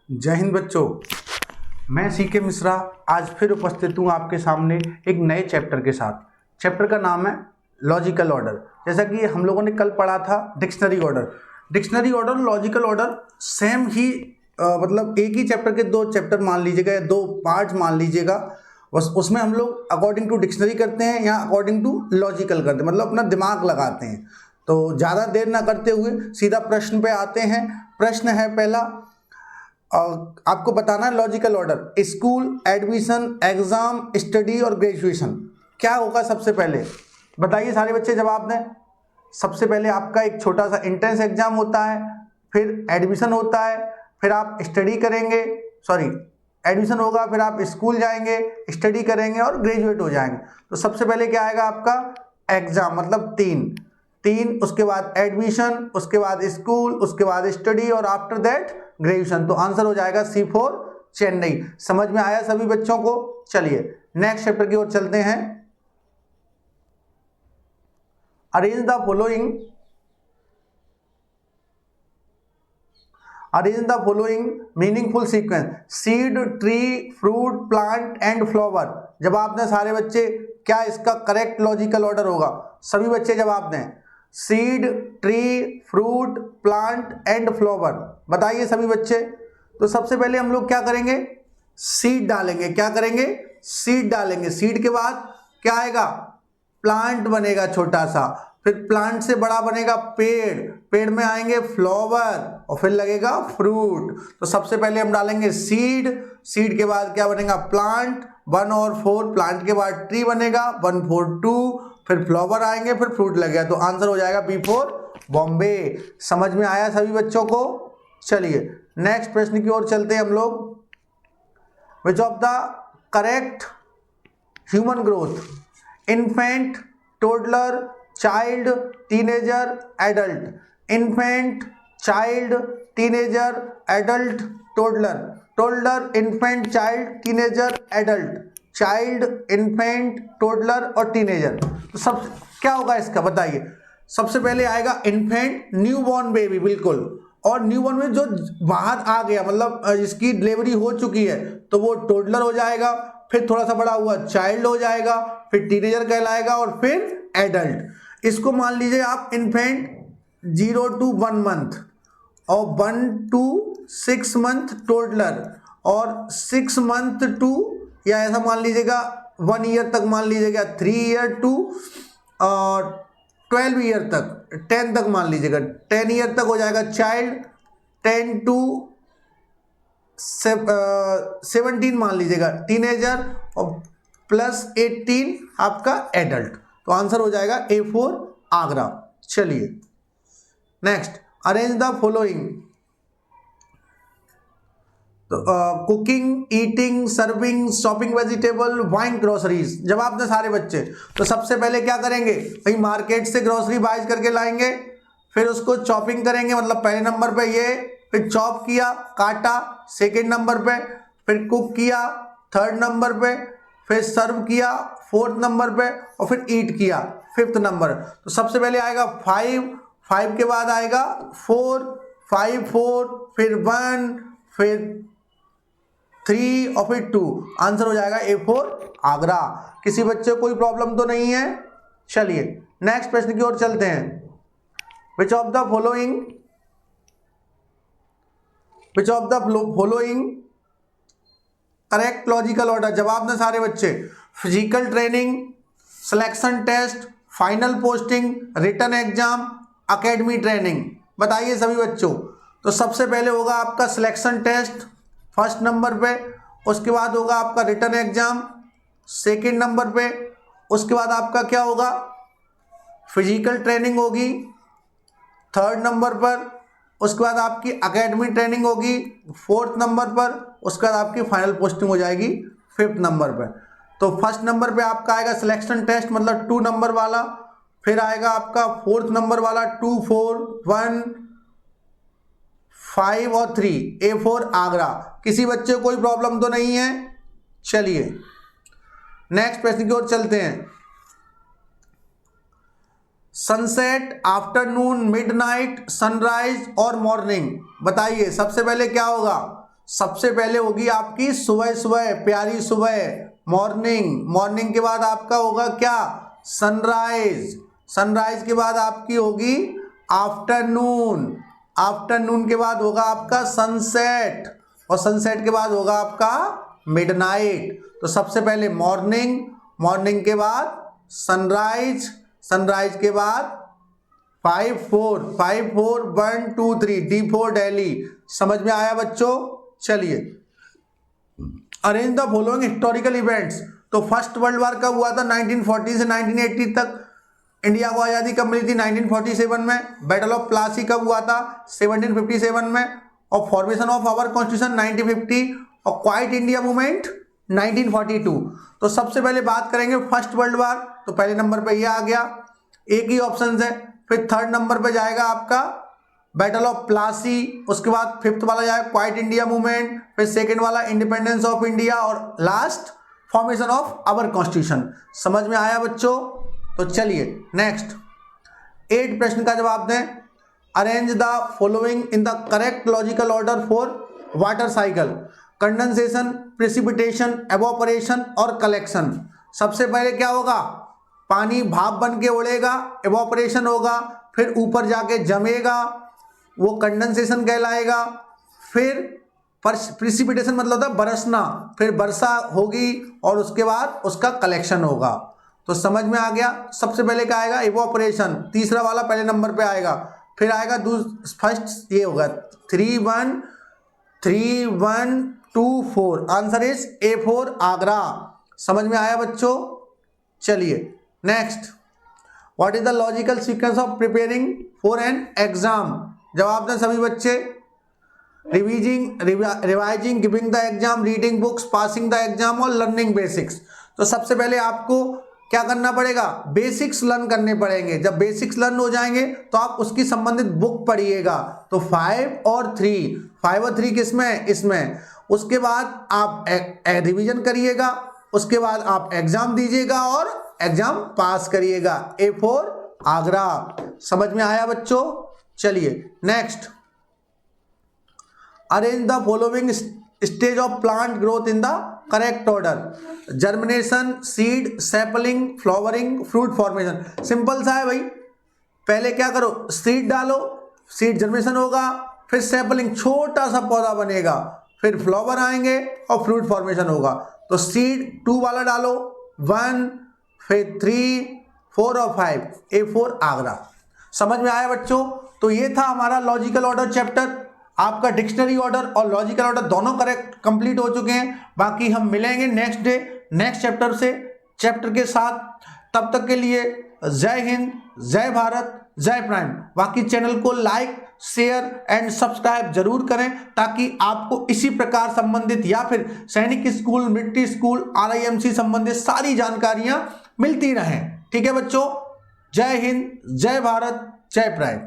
जय हिंद बच्चों, मैं सीके मिश्रा आज फिर उपस्थित हूँ आपके सामने एक नए चैप्टर के साथ। चैप्टर का नाम है लॉजिकल ऑर्डर। जैसा कि हम लोगों ने कल पढ़ा था dictionary order. Dictionary order logical order same ही मतलब एक ही चैप्टर के दो चैप्टर मान लीजिएगा या दो पार्ट मान लीजिएगा। बस उसमें हम लोग अकॉर्डिंग टू डिक्शनरी करते हैं या अकॉर्डिंग टू लॉजिकल करते हैं, मतलब अपना दिमाग लगाते हैं। तो ज़्यादा देर ना करते हुए सीधा प्रश्न पे आते हैं। प्रश्न है पहला, आपको बताना है logical order school, admission, exam, study और ग्रेजुएशन क्या होगा। सबसे पहले बताइए सारे बच्चे जवाब दें। सबसे पहले आपका एक छोटा सा एंट्रेंस एग्जाम होता है, फिर एडमिशन होता है, फिर आप स्टडी करेंगे, एडमिशन होगा, फिर आप स्कूल जाएंगे, स्टडी करेंगे और ग्रेजुएट हो जाएंगे। तो सबसे पहले क्या आएगा आपका एग्जाम, मतलब तीन, उसके बाद एडमिशन, उसके बाद स्कूल, उसके बाद स्टडी और आफ्टर दैट ग्रेजुएशन। तो आंसर हो जाएगा C4 चेन्नई। समझ में आया सभी बच्चों को? चलिए नेक्स्ट चैप्टर की ओर चलते हैं। Arrange the following meaningful sequence: seed, tree, fruit, plant and flower. जवाब दें सारे बच्चे, क्या इसका करेक्ट लॉजिकल ऑर्डर होगा? सभी बच्चे जवाब दें। Seed, tree, fruit, plant and flower, बताइए सभी बच्चे। तो सबसे पहले हम लोग क्या करेंगे? सीड डालेंगे। क्या करेंगे? सीड डालेंगे। सीड के बाद क्या आएगा? प्लांट बनेगा छोटा सा, फिर प्लांट से बड़ा बनेगा पेड़, पेड़ में आएंगे फ्लावर और फिर लगेगा फ्रूट। तो सबसे पहले हम डालेंगे सीड, सीड के बाद क्या बनेगा? प्लांट, 1 और 4, प्लांट के बाद ट्री बनेगा 1 4 2, फिर फ्लावर आएंगे, फिर फ्रूट लगेगा। तो आंसर हो जाएगा B4 बॉम्बे। समझ में आया सभी बच्चों को? चलिए नेक्स्ट प्रश्न की ओर चलते हैं हम लोग। विच of the correct human growth: infant, toddler, child, teenager, adult. Infant, child, teenager, adult, toddler. Toddler, infant, child, teenager, adult. Child, infant, toddler और टीनेजर। तो सब क्या होगा इसका बताइए। सबसे पहले आएगा इन्फेंट, न्यू बॉर्न बेबी, बिल्कुल। और न्यू बॉर्न में जो बाहर आ गया, मतलब जिसकी डिलीवरी हो चुकी है, तो वो टोडलर हो जाएगा। फिर थोड़ा सा बड़ा हुआ चाइल्ड हो जाएगा, फिर टीनेजर कहलाएगा और फिर एडल्ट। इसको मान लीजिए आप इन्फेंट 0 to 1 month और 1 to 6 month टोडलर, और 6 month to, या ऐसा मान लीजिएगा 1 year तक मान लीजिएगा, 3 year to और 12 year तक, 10 तक मान लीजिएगा, 10 year तक हो जाएगा चाइल्ड, 10 to 17 मान लीजिएगा टीनेजर और प्लस 18 आपका एडल्ट। तो आंसर हो जाएगा A4 आगरा। चलिए नेक्स्ट, अरेंज द फॉलोइंग। तो cooking, eating, serving, shopping vegetable, wine, groceries. जवाब दें सारे बच्चे। तो सबसे पहले क्या करेंगे भाई? मार्केट से ग्रोसरी बाइज करके लाएंगे, फिर उसको चॉपिंग करेंगे, मतलब पहले नंबर पे ये, फिर चॉप किया, काटा सेकेंड नंबर पे, फिर कुक किया थर्ड नंबर पे, फिर सर्व किया फोर्थ नंबर पे और फिर ईट किया फिफ्थ नंबर। तो सबसे पहले आएगा 5 के बाद आएगा 4, 5 4, फिर 1, फिर 3 और फिर 2। आंसर हो जाएगा A4 आगरा। किसी बच्चे को कोई प्रॉब्लम तो नहीं है? चलिए नेक्स्ट प्रश्न की ओर चलते हैं। Which of the following correct logical order? जवाब दें सारे बच्चे। Physical training, selection test, final posting, written exam, academy training. बताइए सभी बच्चों। तो सबसे पहले होगा आपका सिलेक्शन टेस्ट फर्स्ट नंबर पे, उसके बाद होगा आपका रिटन एग्जाम सेकंड नंबर पे, उसके बाद आपका क्या होगा? फिजिकल ट्रेनिंग होगी थर्ड नंबर पर, उसके बाद आपकी एकेडमी ट्रेनिंग होगी फोर्थ नंबर पर, उसके बाद आपकी फाइनल पोस्टिंग हो जाएगी फिफ्थ नंबर पर। तो फर्स्ट नंबर पे आपका आएगा सिलेक्शन टेस्ट, मतलब 2 नंबर वाला, फिर आएगा आपका फोर्थ नंबर वाला 2 4 1 5 और 3, A4 आगरा। किसी बच्चे को कोई प्रॉब्लम तो नहीं है? चलिए नेक्स्ट प्रश्न की ओर चलते हैं। सनसेट, आफ्टरनून, मिडनाइट, सनराइज और मॉर्निंग। बताइए सबसे पहले क्या होगा? सबसे पहले होगी आपकी सुबह सुबह, प्यारी सुबह, मॉर्निंग। मॉर्निंग के बाद आपका होगा क्या, सनराइज। सनराइज के बाद आपकी होगी आफ्टरनून। आफ्टरनून के बाद होगा आपका सनसेट, और सनसेट के बाद होगा आपका मिडनाइट। तो सबसे पहले मॉर्निंग, मॉर्निंग के बाद सनराइज, सनराइज के बाद 5-4, 5-4, 1 2 3, D4 दिल्ली। समझ में आया बच्चों? चलिए, arrange the following historical events. तो फर्स्ट वर्ल्ड वॉर कब हुआ था, 1940 से 1980 तक। इंडिया को आज़ादी कब मिली थी, 1947 में। बैटल ऑफ प्लासी कब हुआ था, 1757 में। और फॉर्मेशन ऑफ आवर कॉन्स्टिट्यूशन 1950, और क्वाइट इंडिया मूवमेंट 1942। तो सबसे पहले बात करेंगे फर्स्ट वर्ल्ड वॉर, तो पहले नंबर पे ये आ गया, एक ही ऑप्शन है। फिर थर्ड नंबर पे जाएगा आपका बैटल ऑफ प्लासी, उसके बाद फिफ्थ वाला जाएगा क्वाइट इंडिया मूवमेंट, फिर सेकंड वाला इंडिपेंडेंस ऑफ इंडिया, और last formation of our constitution. समझ में आया बच्चों? तो चलिए नेक्स्ट 8 प्रश्न का जवाब दें। Arrange the following in the correct logical order for water cycle, condensation, precipitation, evaporation और कलेक्शन। सबसे पहले क्या होगा, पानी भाप बन के उड़ेगा, एवोपरेशन होगा, फिर ऊपर जाके जमेगा, वो कंडेंसेशन कहलाएगा। फिर प्रेसिपिटेशन मतलब होता है बरसना, फिर वर्षा होगी, और उसके बाद उसका कलेक्शन होगा। तो समझ में आ गया? सबसे पहले क्या आएगा, इवोपरेशन, तीसरा वाला पहले नंबर पे आएगा। फिर आएगा फर्स्ट, ये होगा 3 1 2 4, आंसर इज A4 आगरा। समझ में आया बच्चों? चलिए next, what is the logical sequence of preparing for an exam. जवाब दें सभी बच्चे। Revising, giving the exam, reading books, passing the exam और लर्निंग बेसिक्स। तो सबसे पहले आपको क्या करना पड़ेगा, बेसिक्स लर्न करने पड़ेंगे। जब बेसिक्स लर्न हो जाएंगे तो आप उसकी संबंधित बुक पढ़िएगा। तो 5 और 3 किसमें, इसमें। उसके बाद आप रिवीजन करिएगा, उसके बाद आप एग्जाम दीजिएगा और एग्जाम पास करिएगा। A4 आगरा। समझ में आया बच्चों? चलिए next, arrange the following stage of plant growth in the correct order, germination, seed, sapling, flowering, fruit formation. Simple सा है भाई, पहले क्या करो, सीड डालो, सीड जर्मिनेशन होगा, फिर सैपलिंग छोटा सा पौधा बनेगा, फिर फ्लावर आएंगे और फ्रूट फॉर्मेशन होगा। तो सीड 2 वाला डालो, 1, फिर 3, 4 और 5, A4 आगरा। समझ में आया बच्चों? तो ये था हमारा लॉजिकल ऑर्डर चैप्टर। आपका डिक्शनरी ऑर्डर और लॉजिकल ऑर्डर दोनों करेक्ट कंप्लीट हो चुके हैं। बाकी हम मिलेंगे नेक्स्ट डे नेक्स्ट चैप्टर के साथ। तब तक के लिए जय हिंद, जय भारत, जय प्राइम। बाकी चैनल को लाइक, शेयर एंड सब्सक्राइब जरूर करें, ताकि आपको इसी प्रकार संबंधित या फिर सैनिक स्कूल, मिलिट्री स्कूल, RIMC संबंधित सारी जानकारियां मिलती रहें। ठीक है बच्चों, जय हिंद, जय भारत, जय प्राइम।